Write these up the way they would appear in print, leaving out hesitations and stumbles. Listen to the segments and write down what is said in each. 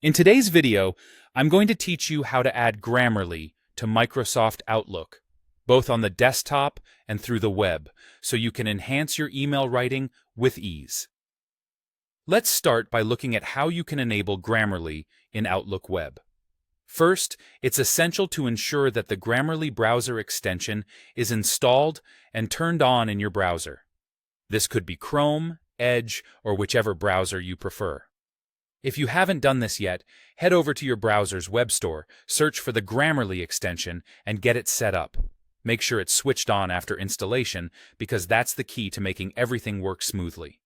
In today's video, I'm going to teach you how to add Grammarly to Microsoft Outlook, both on the desktop and through the web, so you can enhance your email writing with ease. Let's start by looking at how you can enable Grammarly in Outlook Web. First, it's essential to ensure that the Grammarly browser extension is installed and turned on in your browser. This could be Chrome, Edge, or whichever browser you prefer. If you haven't done this yet, head over to your browser's web store, search for the Grammarly extension, and get it set up. Make sure it's switched on after installation, because that's the key to making everything work smoothly.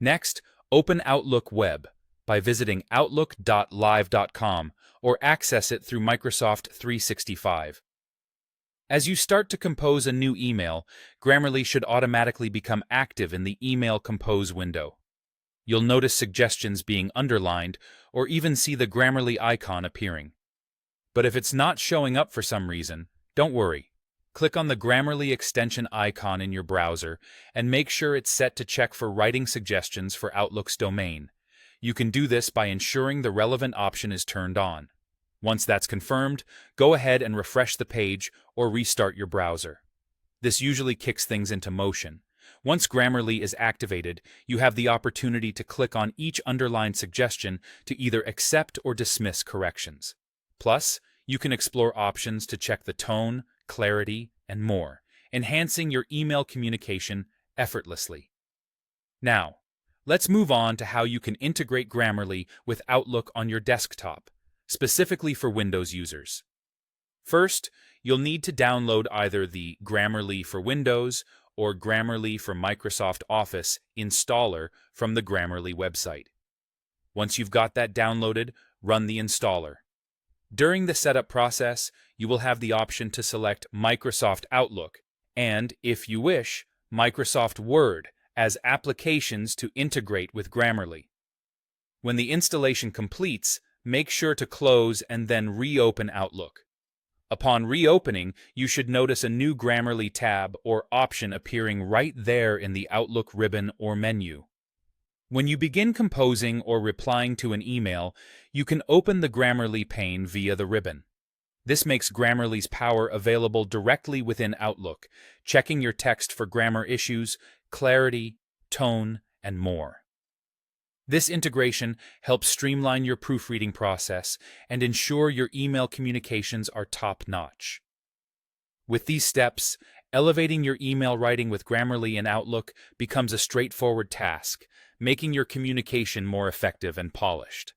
Next, open Outlook Web by visiting outlook.live.com or access it through Microsoft 365. As you start to compose a new email, Grammarly should automatically become active in the Email Compose window. You'll notice suggestions being underlined or even see the Grammarly icon appearing. But if it's not showing up for some reason, don't worry. Click on the Grammarly extension icon in your browser and make sure it's set to check for writing suggestions for Outlook's domain. You can do this by ensuring the relevant option is turned on. Once that's confirmed, go ahead and refresh the page or restart your browser. This usually kicks things into motion. Once Grammarly is activated, you have the opportunity to click on each underlined suggestion to either accept or dismiss corrections. Plus, you can explore options to check the tone, clarity, and more, enhancing your email communication effortlessly. Now, let's move on to how you can integrate Grammarly with Outlook on your desktop, specifically for Windows users. First, you'll need to download either the Grammarly for Windows or Grammarly for Microsoft Office installer from the Grammarly website. Once you've got that downloaded, run the installer. During the setup process, you will have the option to select Microsoft Outlook and, if you wish, Microsoft Word as applications to integrate with Grammarly. When the installation completes, make sure to close and then reopen Outlook. Upon reopening, you should notice a new Grammarly tab or option appearing right there in the Outlook ribbon or menu. When you begin composing or replying to an email, you can open the Grammarly pane via the ribbon. This makes Grammarly's power available directly within Outlook, checking your text for grammar issues, clarity, tone, and more. This integration helps streamline your proofreading process and ensure your email communications are top-notch. With these steps, elevating your email writing with Grammarly in Outlook becomes a straightforward task, making your communication more effective and polished.